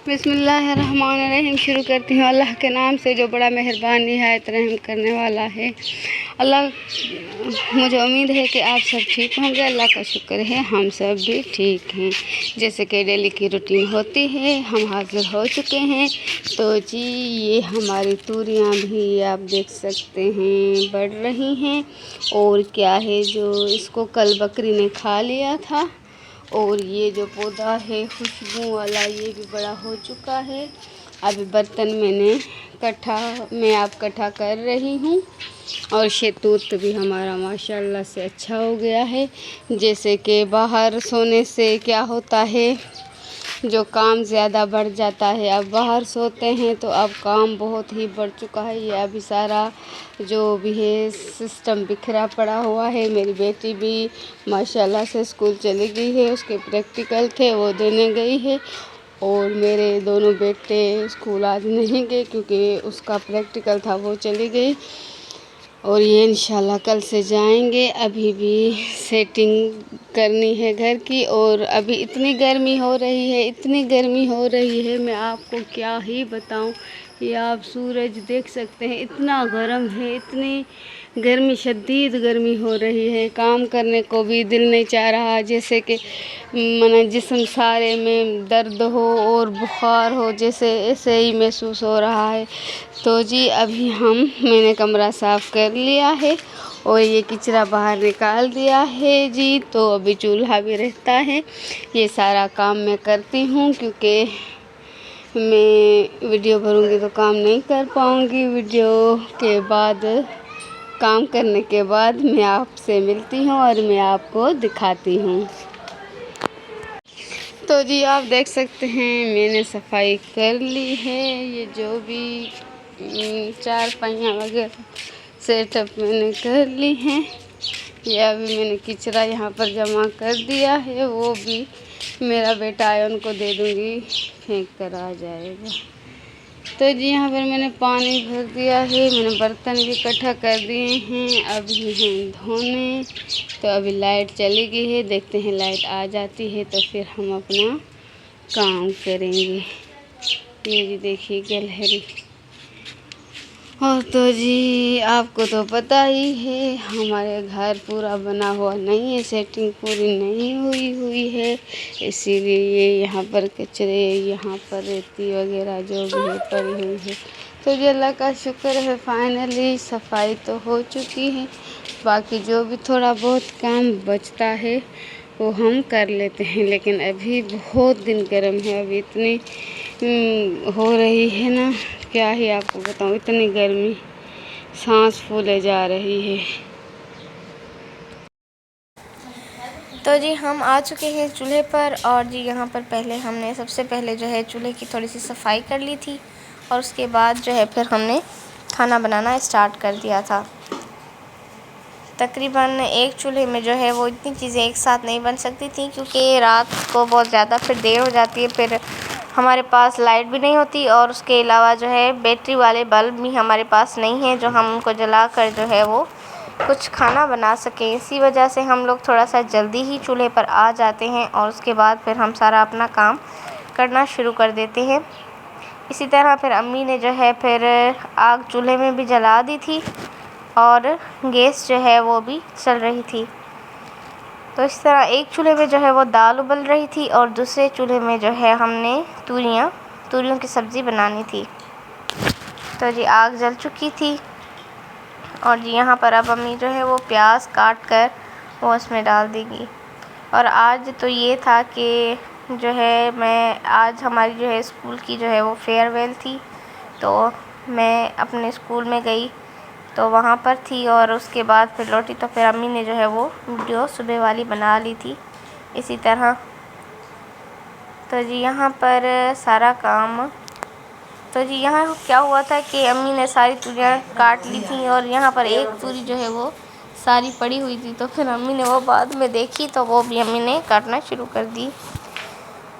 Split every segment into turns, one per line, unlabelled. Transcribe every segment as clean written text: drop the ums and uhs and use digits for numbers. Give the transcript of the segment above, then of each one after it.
बिस्मिल्लाहिर्रहमानिर्रहीम। शुरू करती हूँ अल्लाह के नाम से जो बड़ा मेहरबान निहायत रहम करने वाला है। अल्लाह, मुझे उम्मीद है कि आप सब ठीक होंगे। अल्लाह का शुक्र है हम सब भी ठीक हैं। जैसे कि डेली की रूटीन होती है, हम हाजिर हो चुके हैं। तो जी, ये हमारी तूरियाँ भी आप देख सकते हैं बढ़ रही हैं। और क्या है, जो इसको कल बकरी ने खा लिया था। और ये जो पौधा है खुशबू वाला, ये भी बड़ा हो चुका है। अभी बर्तन मैं इकट्ठा कर रही हूँ। और शहतूत भी हमारा माशाल्लाह से अच्छा हो गया है। जैसे कि बाहर सोने से क्या होता है, जो काम ज़्यादा बढ़ जाता है। अब बाहर सोते हैं तो अब काम बहुत ही बढ़ चुका है। ये अभी सारा जो भी है सिस्टम बिखरा पड़ा हुआ है। मेरी बेटी भी माशाल्लाह से स्कूल चली गई है, उसके प्रैक्टिकल थे वो देने गई है। और मेरे दोनों बेटे स्कूल आज नहीं गए क्योंकि उसका प्रैक्टिकल था, वो चली गई। और ये इंशाल्लाह कल से जाएंगे। अभी भी सेटिंग करनी है घर की। और अभी इतनी गर्मी हो रही है, मैं आपको क्या ही बताऊं। ये आप सूरज देख सकते हैं, इतना गर्म है, इतनी गर्मी, शदीद गर्मी हो रही है। काम करने को भी दिल नहीं चाह रहा। जैसे कि माने जिस्म सारे में दर्द हो और बुखार हो, जैसे ऐसे ही महसूस हो रहा है। तो जी, मैंने कमरा साफ़ कर लिया है और ये कचरा बाहर निकाल दिया है जी। तो अभी चूल्हा भी रहता है। ये सारा काम मैं करती हूँ क्योंकि मैं वीडियो भरूँगी तो काम नहीं कर पाऊँगी। वीडियो के बाद, काम करने के बाद मैं आपसे मिलती हूँ और मैं आपको दिखाती हूँ। तो जी, आप देख सकते हैं मैंने सफाई कर ली है। ये जो भी चार पहिया वगैरह सेटअप मैंने कर ली हैं। ये अभी मैंने कचरा यहाँ पर जमा कर दिया है। वो भी मेरा बेटा आया, उनको दे दूँगी, फेंक कर आ जाएगा। तो जी, यहाँ पर मैंने पानी भर दिया है। मैंने बर्तन भी इकट्ठा कर दिए हैं, अभी हैं धोने। तो अभी लाइट चली गई है, देखते हैं लाइट आ जाती है तो फिर हम अपना काम करेंगे। ये जी देखिए गैलरी। और तो जी, आपको तो पता ही है हमारे घर पूरा बना हुआ नहीं है, सेटिंग पूरी नहीं हुई है। इसीलिए ये यहाँ पर कचरे, यहाँ पर रेती वगैरह जो भी है पड़ी हुई है। तो जी, अल्लाह का शुक्र है, फाइनली सफाई तो हो चुकी है। बाकी जो भी थोड़ा बहुत काम बचता है वो हम कर लेते हैं। लेकिन अभी बहुत दिन गर्म है, अभी इतनी हो रही है ना, क्या ही आपको बताऊँ, इतनी गर्मी, सांस फूले जा रही है।
तो जी, हम आ चुके हैं चूल्हे पर। और जी, यहाँ पर हमने सबसे पहले जो है चूल्हे की थोड़ी सी सफाई कर ली थी। और उसके बाद जो है फिर हमने खाना बनाना स्टार्ट कर दिया था। तकरीबन एक चूल्हे में जो है वो इतनी चीज़ें एक साथ नहीं बन सकती थी क्योंकि रात को बहुत ज़्यादा फिर देर हो जाती है। फिर हमारे पास लाइट भी नहीं होती और उसके अलावा जो है बैटरी वाले बल्ब भी हमारे पास नहीं है जो हम उनको जला कर जो है वो कुछ खाना बना सकें। इसी वजह से हम लोग थोड़ा सा जल्दी ही चूल्हे पर आ जाते हैं और उसके बाद फिर हम सारा अपना काम करना शुरू कर देते हैं। इसी तरह फिर अम्मी ने जो है फिर आग चूल्हे में भी जला दी थी और गैस जो है वो भी चल रही थी। तो इस तरह एक चूल्हे में जो है वो दाल उबल रही थी और दूसरे चूल्हे में जो है हमने तूरियों की सब्ज़ी बनानी थी। तो जी, आग जल चुकी थी और जी यहाँ पर अब अम्मी जो है वो प्याज काट कर वो उसमें डाल देगी। और आज तो ये था कि जो है आज हमारी जो है स्कूल की जो है वो फेयरवेल थी। तो मैं अपने स्कूल में गई तो वहाँ पर थी और उसके बाद फिर लौटी तो फिर अम्मी ने जो है वो वीडियो सुबह वाली बना ली थी इसी तरह। तो जी, यहाँ पर सारा काम, तो जी यहाँ क्या हुआ था कि अम्मी ने सारी तूरियाँ काट ली थी और यहाँ पर एक तूरी जो है वो सारी पड़ी हुई थी। तो फिर अम्मी ने वो बाद में देखी तो वो भी अम्मी ने काटना शुरू कर दी।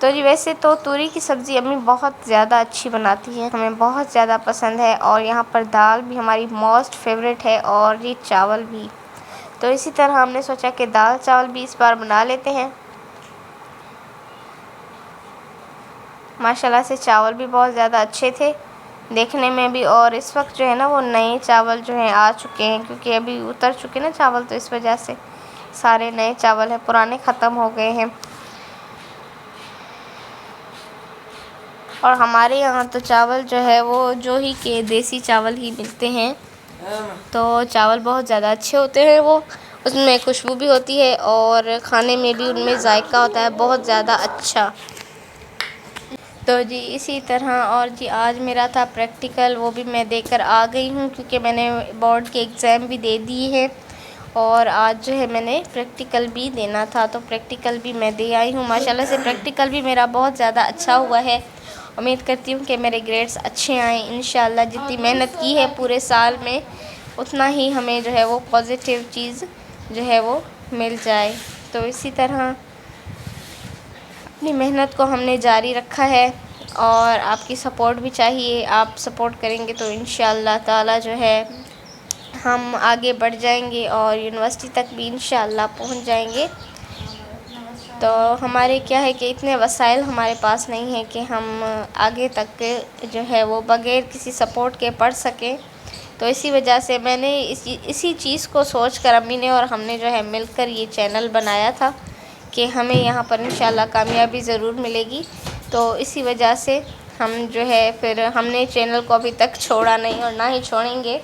तो जी, वैसे तो तूरी की सब्ज़ी अम्मी बहुत ज़्यादा अच्छी बनाती है, हमें बहुत ज़्यादा पसंद है। और यहाँ पर दाल भी हमारी मोस्ट फेवरेट है और ये चावल भी। तो इसी तरह हमने सोचा कि दाल चावल भी इस बार बना लेते हैं। माशाल्लाह से चावल भी बहुत ज़्यादा अच्छे थे देखने में भी। और इस वक्त जो है ना वो नए चावल जो हैं आ चुके हैं, क्योंकि अभी उतर चुके ना चावल, तो इस वजह से सारे नए चावल हैं, पुराने ख़त्म हो गए हैं। और हमारे यहाँ तो चावल जो है वो जो ही के देसी चावल ही मिलते हैं, तो चावल बहुत ज़्यादा अच्छे होते हैं। वो उसमें खुशबू भी होती है और खाने में भी उनमें जायका होता है बहुत ज़्यादा अच्छा। तो जी इसी तरह, और जी आज मेरा था प्रैक्टिकल, वो भी मैं देकर आ गई हूँ, क्योंकि मैंने बोर्ड के एग्ज़ाम भी दे दिए हैं और आज जो है मैंने प्रैक्टिकल भी देना था, तो प्रैक्टिकल भी मैं दे आई हूँ। माशाल्लाह से प्रैक्टिकल भी मेरा बहुत ज़्यादा अच्छा हुआ है। उम्मीद करती हूँ कि मेरे ग्रेड्स अच्छे आएँ इंशाल्लाह। जितनी मेहनत की है पूरे साल में उतना ही हमें जो है वो पॉजिटिव चीज़ जो है वो मिल जाए। तो इसी तरह अपनी मेहनत को हमने जारी रखा है और आपकी सपोर्ट भी चाहिए। आप सपोर्ट करेंगे तो इंशाअल्लाह ताला जो है हम आगे बढ़ जाएंगे और यूनिवर्सिटी तक भी इंशाअल्लाह पहुंच जाएंगे। तो हमारे क्या है कि इतने वसाइल हमारे पास नहीं है कि हम आगे तक जो है वो बग़ैर किसी सपोर्ट के पढ़ सकें। तो इसी वजह से मैंने इसी चीज़ को सोच कर अम्मी ने और हमने जो है मिलकर ये चैनल बनाया था कि हमें यहाँ पर इंशाल्लाह कामयाबी ज़रूर मिलेगी। तो इसी वजह से हम जो है फिर हमने चैनल को अभी तक छोड़ा नहीं और ना ही छोड़ेंगे।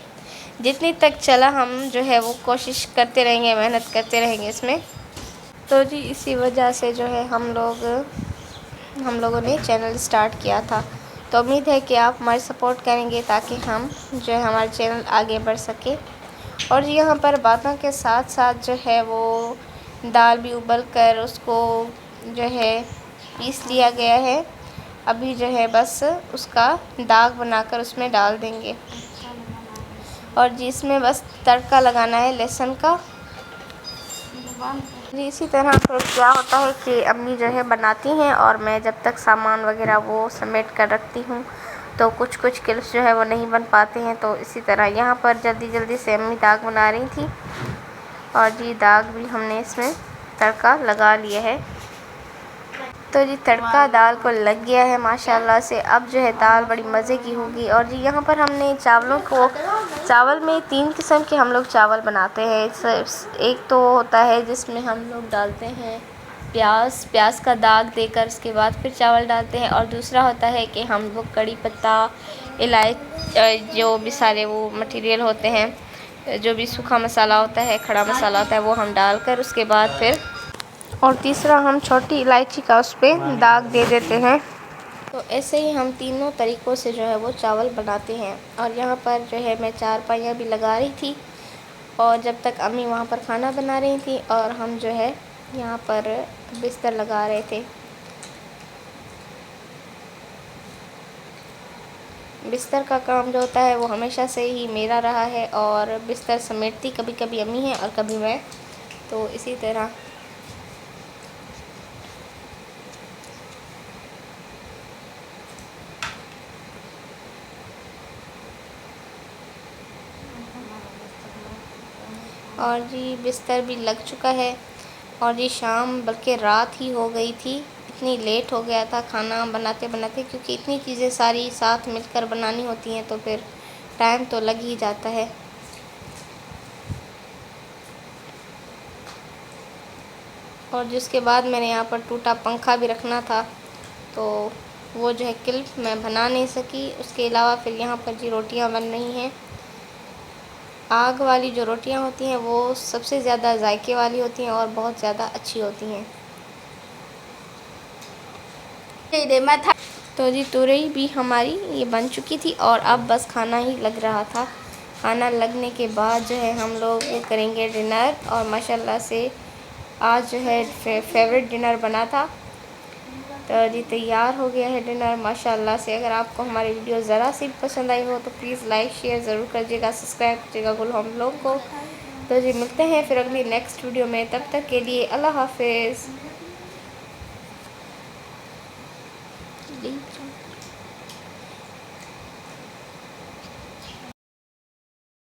जितनी तक चला हम जो है वो कोशिश करते रहेंगे, मेहनत करते रहेंगे इसमें। तो जी इसी वजह से जो है हम लोगों ने चैनल स्टार्ट किया था। तो उम्मीद है कि आप हमारी सपोर्ट करेंगे ताकि हम जो है हमारा चैनल आगे बढ़ सके। और यहाँ पर बातों के साथ साथ जो है वो दाल भी उबल कर उसको जो है पीस लिया गया है। अभी जो है बस उसका दाग बनाकर उसमें डाल देंगे और जिसमें बस तड़का लगाना है लहसुन का। जी इसी तरह फिर क्या होता है कि अम्मी जो है बनाती हैं और मैं जब तक सामान वगैरह वो समेट कर रखती हूँ तो कुछ क्लिप्स जो है वो नहीं बन पाते हैं। तो इसी तरह यहाँ पर जल्दी से अम्मी दाग बना रही थी और जी दाग भी हमने इसमें तड़का लगा लिया है। तो जी तड़का दाल को लग गया है माशाल्लाह से। अब जो है दाल बड़ी मज़े की होगी। और जी यहाँ पर हमने चावल में 3 किस्म के हम लोग चावल बनाते हैं। एक तो होता है जिसमें हम लोग डालते हैं प्याज का दाग देकर उसके बाद फिर चावल डालते हैं, और दूसरा होता है कि हम लोग कड़ी पत्ता, इलायची, जो भी सारे वो मटेरियल होते हैं, जो भी सूखा मसाला होता है, खड़ा मसाला होता है, वो हम डालकर उसके बाद फिर, और तीसरा हम छोटी इलायची का उस पर दाग दे देते हैं। तो ऐसे ही हम तीनों तरीक़ों से जो है वो चावल बनाते हैं। और यहाँ पर जो है मैं चारपाइयाँ भी लगा रही थी और जब तक अम्मी वहाँ पर खाना बना रही थी और हम जो है यहाँ पर बिस्तर लगा रहे थे। बिस्तर का काम जो होता है वो हमेशा से ही मेरा रहा है और बिस्तर समेटती कभी कभी अम्मी है और कभी मैं। तो इसी तरह और जी बिस्तर भी लग चुका है। और जी शाम बल्कि रात ही हो गई थी, इतनी लेट हो गया था खाना बनाते बनाते, क्योंकि इतनी चीज़ें सारी साथ मिलकर बनानी होती हैं तो फिर टाइम तो लग ही जाता है। और जिसके बाद मैंने यहाँ पर टूटा पंखा भी रखना था, तो वो जो है क्लिप मैं बना नहीं सकी। उसके अलावा फिर यहाँ पर जी रोटियाँ बन रही हैं। आग वाली जो रोटियाँ होती हैं वो सबसे ज़्यादा जायके वाली होती हैं और बहुत ज़्यादा अच्छी होती हैं। तो जी तुरई भी हमारी ये बन चुकी थी और अब बस खाना ही लग रहा था। खाना लगने के बाद जो है हम लोग करेंगे डिनर। और माशाल्लाह से आज जो है फेवरेट डिनर बना था। तो जी तैयार हो गया है डिनर माशाल्लाह से। अगर आपको हमारी वीडियो ज़रा सी पसंद आई हो तो प्लीज़ लाइक शेयर ज़रूर करिएगा, सब्सक्राइब कीजिएगा गुल होम ब्लॉग को। तो जी मिलते हैं फिर अगली नेक्स्ट वीडियो में, तब तक के लिए अल्लाह हाफिज़।